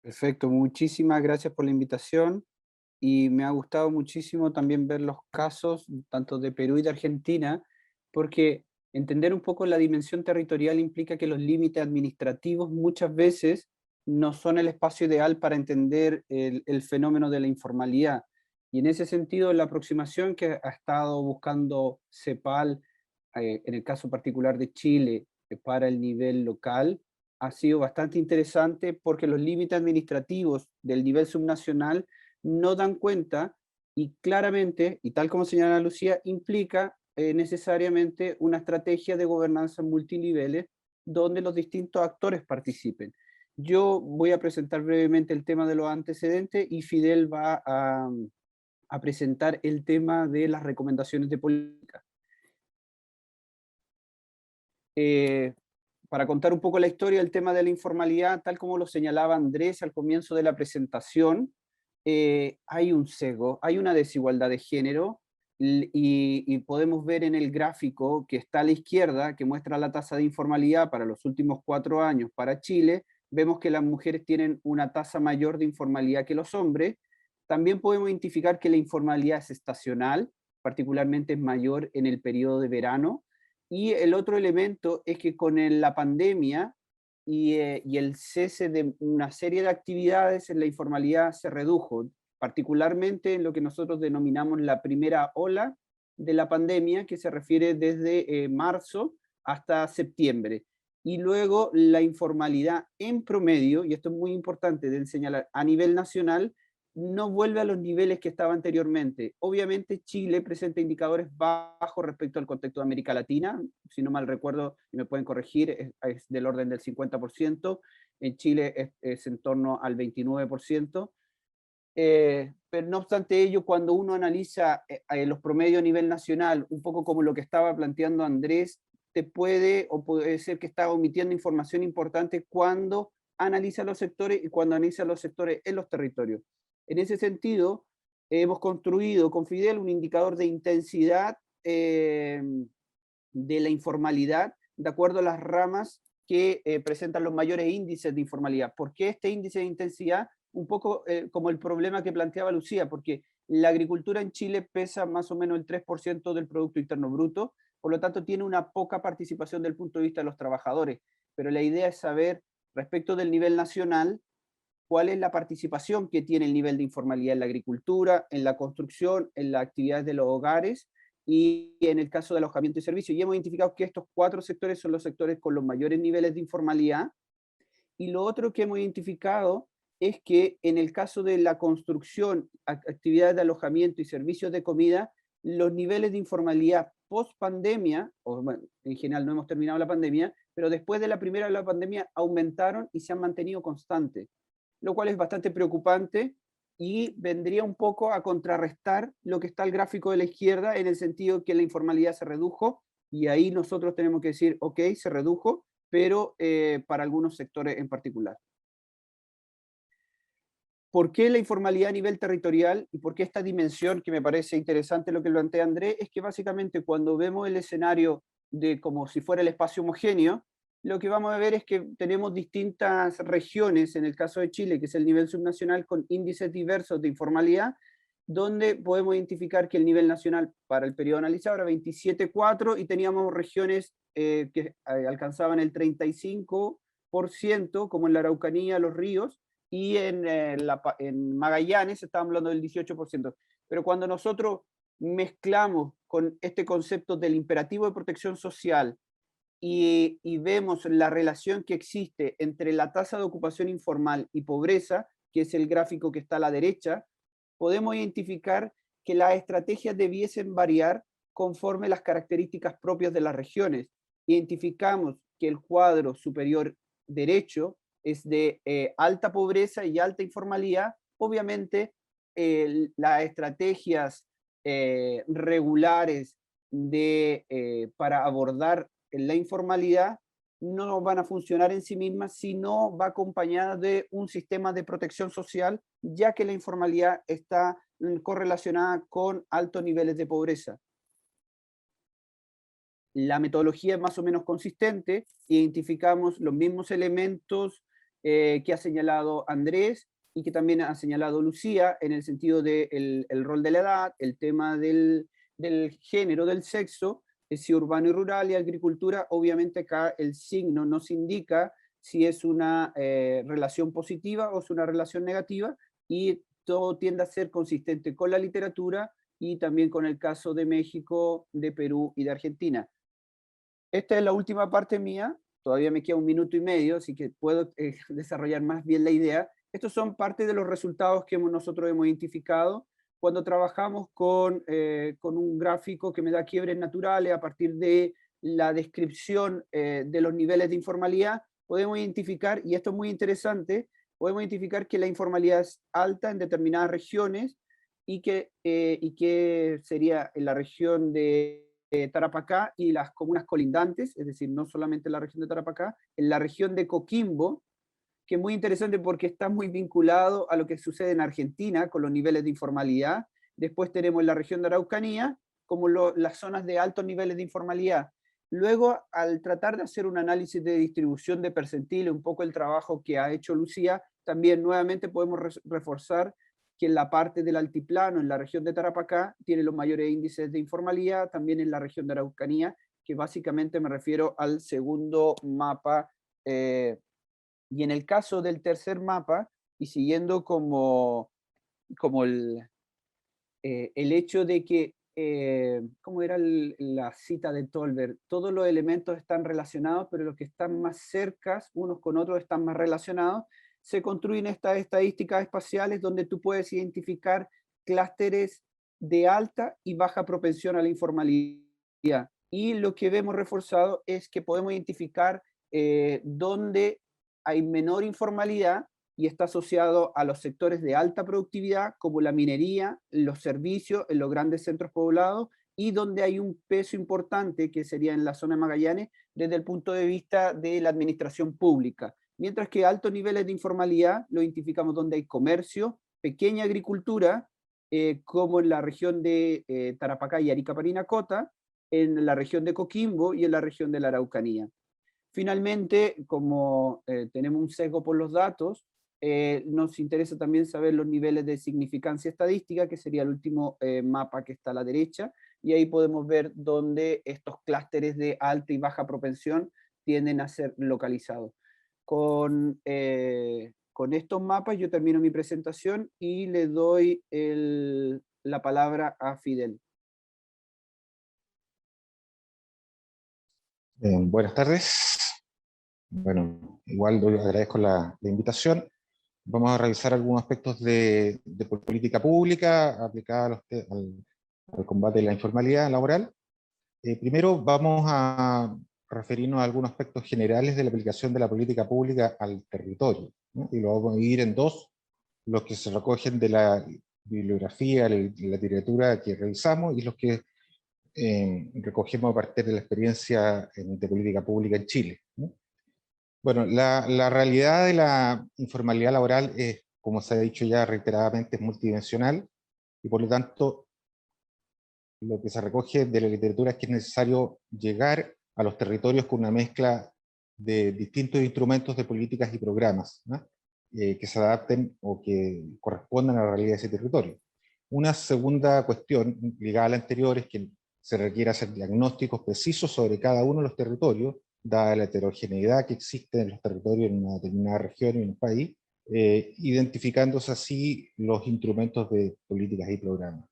Perfecto, muchísimas gracias por la invitación y me ha gustado muchísimo también ver los casos tanto de Perú y de Argentina, porque entender un poco la dimensión territorial implica que los límites administrativos muchas veces no son el espacio ideal para entender el fenómeno de la informalidad. Y en ese sentido, la aproximación que ha estado buscando CEPAL, en el caso particular de Chile, para el nivel local, ha sido bastante interesante porque los límites administrativos del nivel subnacional no dan cuenta y claramente, y tal como señala Lucía, implica necesariamente una estrategia de gobernanza multiniveles donde los distintos actores participen. Yo voy a presentar brevemente el tema de los antecedentes y Fidel va a presentar el tema de las recomendaciones de política. Eh, para contar un poco la historia, el tema de la informalidad, tal como lo señalaba Andrés al comienzo de la presentación, hay un sesgo, hay una desigualdad de género y podemos ver en el gráfico que está a la izquierda, que muestra la tasa de informalidad para los últimos 4 años para Chile, vemos que las mujeres tienen una tasa mayor de informalidad que los hombres. También podemos identificar que la informalidad es estacional, particularmente es mayor en el periodo de verano, y el otro elemento es que con la pandemia y el cese de una serie de actividades, la informalidad se redujo, particularmente en lo que nosotros denominamos la primera ola de la pandemia, que se refiere desde marzo hasta septiembre. Y luego la informalidad en promedio, y esto es muy importante de señalar, a nivel nacional, no vuelve a los niveles que estaba anteriormente. Obviamente Chile presenta indicadores bajos respecto al contexto de América Latina, si no mal recuerdo, y me pueden corregir, es del orden del 50%, en Chile es en torno al 29%, pero no obstante ello, cuando uno analiza los promedios a nivel nacional, un poco como lo que estaba planteando Andrés, te puede o puede ser que está omitiendo información importante cuando analiza los sectores y cuando analiza los sectores en los territorios. En ese sentido, hemos construido con Fidel un indicador de intensidad de la informalidad de acuerdo a las ramas que presentan los mayores índices de informalidad. ¿Por qué este índice de intensidad? Un poco como el problema que planteaba Lucía, porque la agricultura en Chile pesa más o menos el 3% del Producto Interno Bruto, por lo tanto tiene una poca participación del punto de vista de los trabajadores. Pero la idea es saber, respecto del nivel nacional, cuál es la participación que tiene el nivel de informalidad en la agricultura, en la construcción, en las actividades de los hogares y en el caso de alojamiento y servicios. Y hemos identificado que estos 4 sectores son los sectores con los mayores niveles de informalidad. Y lo otro que hemos identificado es que en el caso de la construcción, actividades de alojamiento y servicios de comida, los niveles de informalidad post pandemia, o bueno, en general no hemos terminado la pandemia, pero después de la primera de la pandemia aumentaron y se han mantenido constantes, lo cual es bastante preocupante y vendría un poco a contrarrestar lo que está el gráfico de la izquierda en el sentido que la informalidad se redujo y ahí nosotros tenemos que decir, ok, se redujo, pero para algunos sectores en particular. ¿Por qué la informalidad a nivel territorial y por qué esta dimensión que me parece interesante lo que plantea Andrés? Es que básicamente cuando vemos el escenario de como si fuera el espacio homogéneo, lo que vamos a ver es que tenemos distintas regiones, en el caso de Chile, que es el nivel subnacional, con índices diversos de informalidad, donde podemos identificar que el nivel nacional para el periodo analizado era 27,4 y teníamos regiones que alcanzaban el 35%, como en la Araucanía, los ríos, y en Magallanes estamos hablando del 18%. Pero cuando nosotros mezclamos con este concepto del imperativo de protección social y vemos la relación que existe entre la tasa de ocupación informal y pobreza, que es el gráfico que está a la derecha, podemos identificar que las estrategias debiesen variar conforme las características propias de las regiones. Identificamos que el cuadro superior derecho es de alta pobreza y alta informalidad. Obviamente, las estrategias regulares para abordar la informalidad no van a funcionar en sí mismas si no va acompañada de un sistema de protección social, ya que la informalidad está correlacionada con altos niveles de pobreza. La metodología es más o menos consistente, identificamos los mismos elementos que ha señalado Andrés y que también ha señalado Lucía, en el sentido del el rol de la edad, el tema del género, del sexo, si urbano y rural y agricultura. Obviamente acá el signo nos indica si es una relación positiva o es una relación negativa, y todo tiende a ser consistente con la literatura y también con el caso de México, de Perú y de Argentina. Esta es la última parte mía, todavía me queda un minuto y medio, así que puedo desarrollar más bien la idea. Estos son parte de los resultados que nosotros hemos identificado cuando trabajamos con un gráfico que me da quiebres naturales a partir de la descripción de los niveles de informalidad. Podemos identificar, y esto es muy interesante, podemos identificar que la informalidad es alta en determinadas regiones y que sería en la región de Tarapacá y las comunas colindantes, es decir, no solamente la región de Tarapacá, en la región de Coquimbo, que es muy interesante porque está muy vinculado a lo que sucede en Argentina con los niveles de informalidad. Después tenemos la región de Araucanía, como las zonas de altos niveles de informalidad. Luego, al tratar de hacer un análisis de distribución de percentiles, un poco el trabajo que ha hecho Lucía, también nuevamente podemos reforzar que en la parte del altiplano, en la región de Tarapacá, tiene los mayores índices de informalidad, también en la región de Araucanía, que básicamente me refiero al segundo mapa. Y en el caso del tercer mapa, y siguiendo como el hecho de que, ¿cómo era la cita de Tolbert? Todos los elementos están relacionados, pero los que están más cercas unos con otros están más relacionados. Se construyen estas estadísticas espaciales donde tú puedes identificar clústeres de alta y baja propensión a la informalidad. Y lo que vemos reforzado es que podemos identificar dónde hay menor informalidad y está asociado a los sectores de alta productividad, como la minería, los servicios, en los grandes centros poblados, y donde hay un peso importante, que sería en la zona de Magallanes, desde el punto de vista de la administración pública. Mientras que altos niveles de informalidad lo identificamos donde hay comercio, pequeña agricultura, como en la región de Tarapacá y Arica-Parinacota, en la región de Coquimbo y en la región de la Araucanía. Finalmente, como tenemos un sesgo por los datos, nos interesa también saber los niveles de significancia estadística, que sería el último mapa que está a la derecha, y ahí podemos ver dónde estos clústeres de alta y baja propensión tienden a ser localizados. Con estos mapas yo termino mi presentación y le doy la palabra a Fidel. Buenas tardes. Bueno, igual doy, agradezco la invitación. Vamos a revisar algunos aspectos de política pública aplicada al combate de la informalidad laboral. Primero vamos a referirnos a algunos aspectos generales de la aplicación de la política pública al territorio, ¿no? Y lo vamos a dividir en dos: los que se recogen de la bibliografía, la literatura que revisamos, y los que recogemos a partir de la experiencia de política pública en Chile, ¿no? Bueno, la realidad de la informalidad laboral es, como se ha dicho ya reiteradamente, es multidimensional, y por lo tanto lo que se recoge de la literatura es que es necesario llegar a los territorios con una mezcla de distintos instrumentos de políticas y programas, ¿no? Que se adapten o que correspondan a la realidad de ese territorio. Una segunda cuestión ligada a la anterior es que se requiere hacer diagnósticos precisos sobre cada uno de los territorios, dada la heterogeneidad que existe en los territorios en una determinada región y en un país, identificándose así los instrumentos de políticas y programas.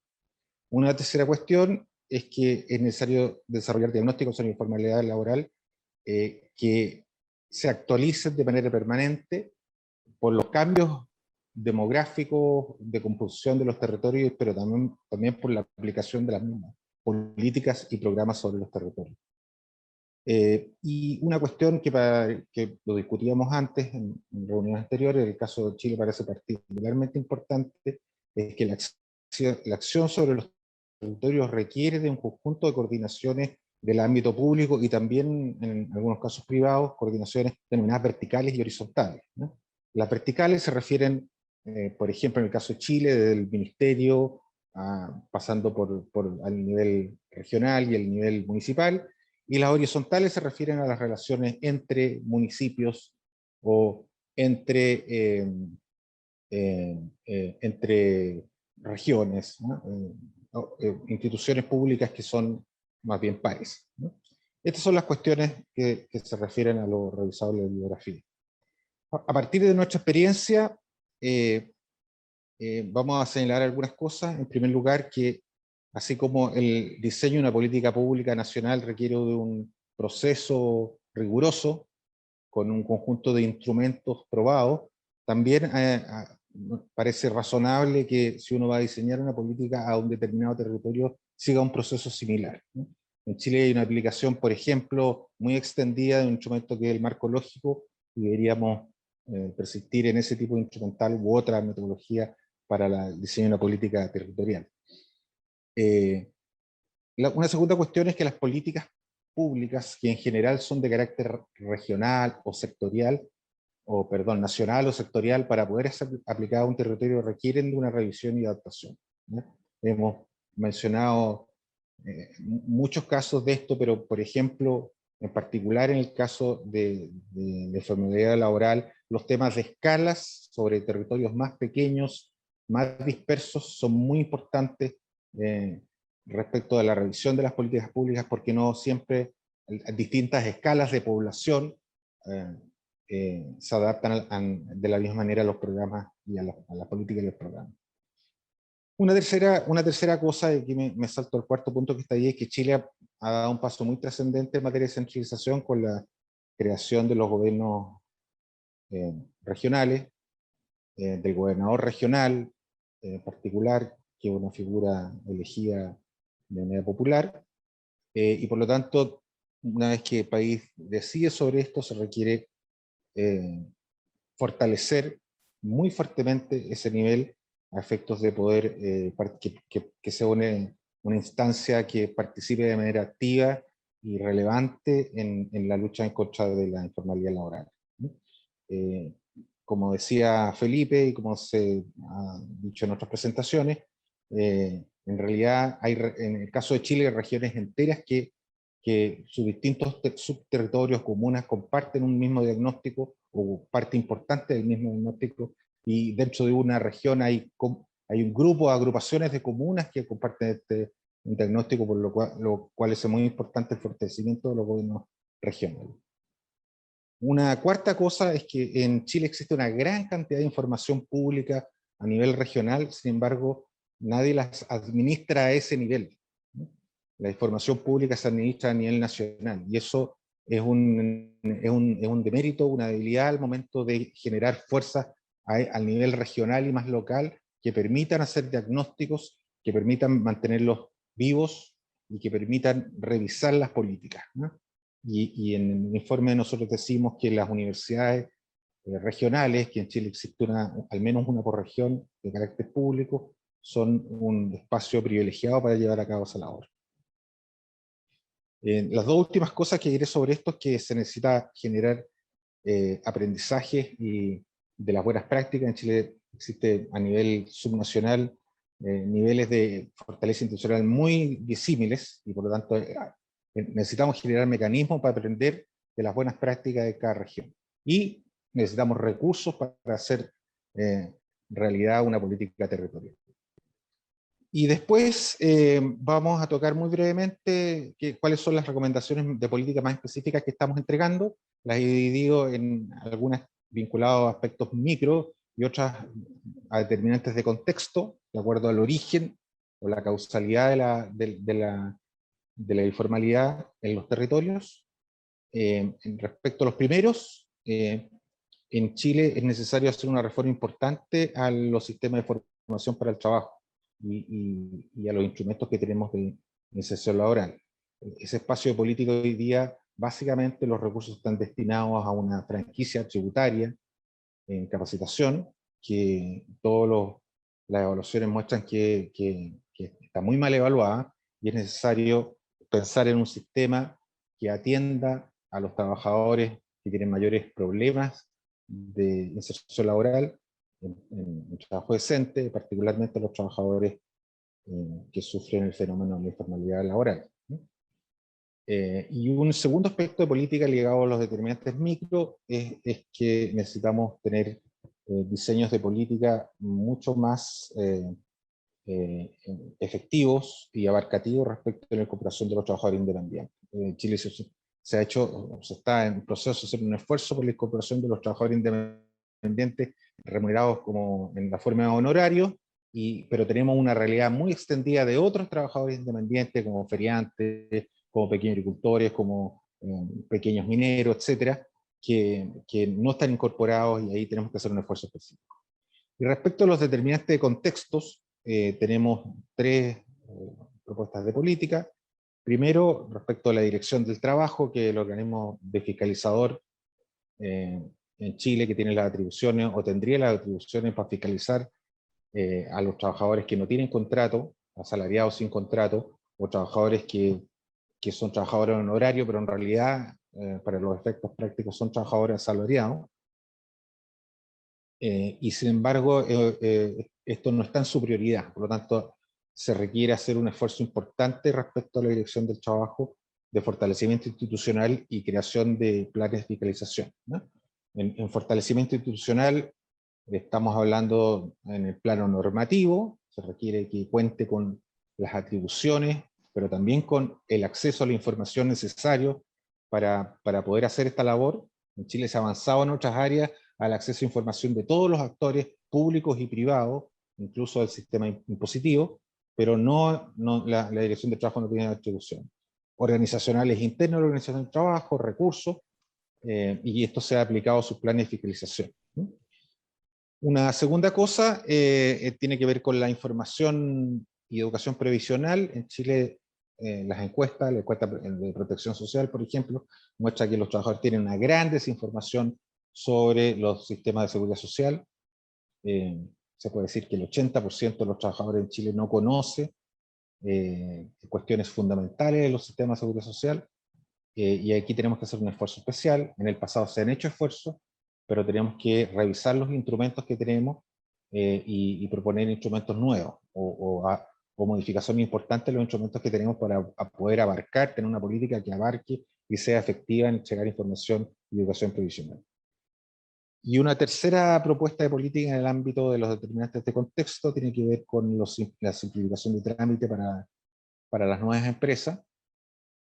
Una tercera cuestión es que es necesario desarrollar diagnósticos sobre informalidad laboral que se actualicen de manera permanente por los cambios demográficos de composición de los territorios, pero también por la aplicación de las mismas políticas y programas sobre los territorios. Y una cuestión que lo discutíamos antes en reuniones anteriores, el caso de Chile parece particularmente importante, es que la acción sobre los territorios requiere de un conjunto de coordinaciones del ámbito público y también, en algunos casos privados, coordinaciones denominadas verticales y horizontales, ¿no? Las verticales se refieren, por ejemplo, en el caso de Chile, desde el ministerio, pasando por al nivel regional y el nivel municipal, y las horizontales se refieren a las relaciones entre municipios o entre regiones, ¿no? Instituciones públicas que son más bien pares, ¿no? Estas son las cuestiones que se refieren a lo revisado en la bibliografía. A partir de nuestra experiencia, vamos a señalar algunas cosas. En primer lugar, que así como el diseño de una política pública nacional requiere de un proceso riguroso, con un conjunto de instrumentos probados, también parece razonable que si uno va a diseñar una política a un determinado territorio, siga un proceso similar, ¿no? En Chile hay una aplicación, por ejemplo, muy extendida de un instrumento que es el marco lógico, y deberíamos persistir en ese tipo de instrumental u otra metodología para el diseño de una política territorial. Una segunda cuestión es que las políticas públicas, que en general son de carácter regional o sectorial, o perdón, nacional o sectorial, para poder ser aplicada a un territorio requieren de una revisión y adaptación, ¿no? Hemos mencionado muchos casos de esto, pero por ejemplo, en particular en el caso de enfermedad laboral, los temas de escalas sobre territorios más pequeños, más dispersos, son muy importantes respecto a la revisión de las políticas públicas, porque no siempre distintas escalas de población se adaptan de la misma manera a los programas y a la política y los programas. Una tercera cosa, y aquí me salto al cuarto punto que está ahí, es que Chile ha dado un paso muy trascendente en materia de centralización con la creación de los gobiernos regionales, del gobernador regional en particular, que es una figura elegida de manera popular, y por lo tanto, una vez que el país decide sobre esto, se requiere fortalecer muy fuertemente ese nivel a efectos de poder que sea una instancia que participe de manera activa y relevante en la lucha en contra de la informalidad laboral, ¿no? Como decía Felipe y como se ha dicho en otras presentaciones, en realidad hay en el caso de Chile regiones enteras que sus distintos subterritorios, comunas, comparten un mismo diagnóstico o parte importante del mismo diagnóstico, y dentro de una región hay un grupo, agrupaciones de comunas que comparten este diagnóstico, por lo cual es muy importante el fortalecimiento de los gobiernos regionales. Una cuarta cosa es que en Chile existe una gran cantidad de información pública a nivel regional, sin embargo, nadie las administra a ese nivel, ¿no? La información pública se administra a nivel nacional, y eso es un demérito, una debilidad al momento de generar fuerzas al nivel regional y más local que permitan hacer diagnósticos, que permitan mantenerlos vivos y que permitan revisar las políticas, ¿no? Y en el informe nosotros decimos que las universidades regionales, que en Chile existe al menos una por región de carácter público, son un espacio privilegiado para llevar a cabo esa labor. Las dos últimas cosas que diré sobre esto es que se necesita generar aprendizaje y de las buenas prácticas. En Chile existe a nivel subnacional niveles de fortaleza institucional muy disímiles, y por lo tanto necesitamos generar mecanismos para aprender de las buenas prácticas de cada región. Y necesitamos recursos para hacer realidad una política territorial. Y después vamos a tocar muy brevemente cuáles son las recomendaciones de política más específicas que estamos entregando. Las he dividido en algunas vinculadas a aspectos micro y otras a determinantes de contexto, de acuerdo al origen o la causalidad de la informalidad en los territorios. Respecto a los primeros, en Chile es necesario hacer una reforma importante a los sistemas de formación para el trabajo y a los instrumentos que tenemos de inserción laboral. Ese espacio político hoy día, básicamente los recursos están destinados a una franquicia tributaria en capacitación, que las evaluaciones muestran que está muy mal evaluada, y es necesario pensar en un sistema que atienda a los trabajadores que tienen mayores problemas de inserción laboral en trabajo decente, particularmente los trabajadores que sufren el fenómeno de la informalidad laboral, ¿no? Y un segundo aspecto de política ligado a los determinantes micro es que necesitamos tener diseños de política mucho más efectivos y abarcativos respecto a la incorporación de los trabajadores independientes. En Chile se ha hecho, se está en proceso de hacer un esfuerzo por la incorporación de los trabajadores independientes remunerados como en la forma de honorarios, pero tenemos una realidad muy extendida de otros trabajadores independientes como feriantes, como pequeños agricultores, como pequeños mineros, etcétera, que no están incorporados, y ahí tenemos que hacer un esfuerzo específico. Y respecto a los determinantes de contextos, tenemos tres propuestas de política. Primero, respecto a la dirección del trabajo, que es el organismo de fiscalizador en Chile, que tiene las atribuciones, o tendría las atribuciones para fiscalizar a los trabajadores que no tienen contrato, asalariados sin contrato, o trabajadores que son trabajadores honorarios, pero en realidad, para los efectos prácticos, son trabajadores asalariados. Y sin embargo, esto no está en su prioridad, por lo tanto, se requiere hacer un esfuerzo importante respecto a la dirección del trabajo, de fortalecimiento institucional y creación de planes de fiscalización, ¿no? En fortalecimiento institucional estamos hablando en el plano normativo, se requiere que cuente con las atribuciones, pero también con el acceso a la información necesario para poder hacer esta labor. En Chile se ha avanzado en otras áreas al acceso a información de todos los actores públicos y privados, incluso del sistema impositivo, pero la Dirección de Trabajo no tiene atribución. Organizacionales internas de la Organización del Trabajo, recursos, y esto se ha aplicado a sus planes de fiscalización, ¿no? Una segunda cosa tiene que ver con la información y educación previsional. En Chile, las encuestas, la encuesta de protección social, por ejemplo, muestra que los trabajadores tienen una gran desinformación sobre los sistemas de seguridad social. Se puede decir que el 80% de los trabajadores en Chile no conoce cuestiones fundamentales de los sistemas de seguridad social, y aquí tenemos que hacer un esfuerzo especial. En el pasado se han hecho esfuerzos, pero tenemos que revisar los instrumentos que tenemos y proponer instrumentos nuevos o modificaciones importantes en los instrumentos que tenemos para poder abarcar, tener una política que abarque y sea efectiva en entregar información y educación previsional. Y una tercera propuesta de política en el ámbito de los determinantes de contexto tiene que ver con la simplificación de trámite para las nuevas empresas,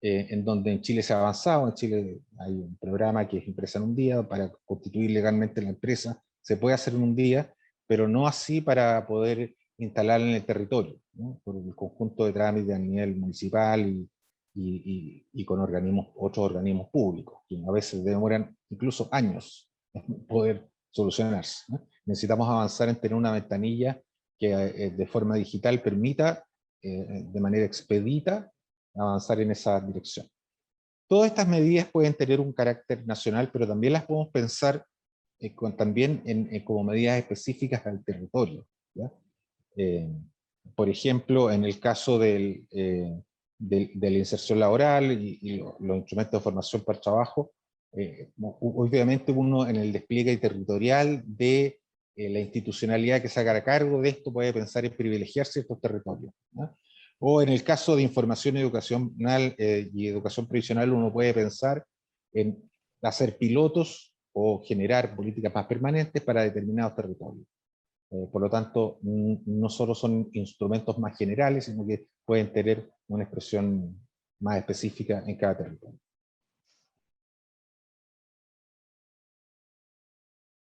en donde en Chile se ha avanzado. En Chile hay un programa que es Empresa en un Día. Para constituir legalmente la empresa se puede hacer en un día, pero no así para poder instalarla en el territorio, ¿no? Por el conjunto de trámites a nivel municipal y con otros organismos públicos, que a veces demoran incluso años en poder solucionarse, ¿no? Necesitamos avanzar en tener una ventanilla que de forma digital permita de manera expedita avanzar en esa dirección. Todas estas medidas pueden tener un carácter nacional, pero también las podemos pensar también como medidas específicas al territorio, ¿ya? Por ejemplo, en el caso de la inserción laboral y los instrumentos de formación para el trabajo, obviamente uno en el despliegue territorial de la institucionalidad que se haga cargo de esto puede pensar en privilegiar ciertos territorios, ¿no? O en el caso de información educacional y educación previsional, uno puede pensar en hacer pilotos o generar políticas más permanentes para determinados territorios. Por lo tanto, no solo son instrumentos más generales, sino que pueden tener una expresión más específica en cada territorio.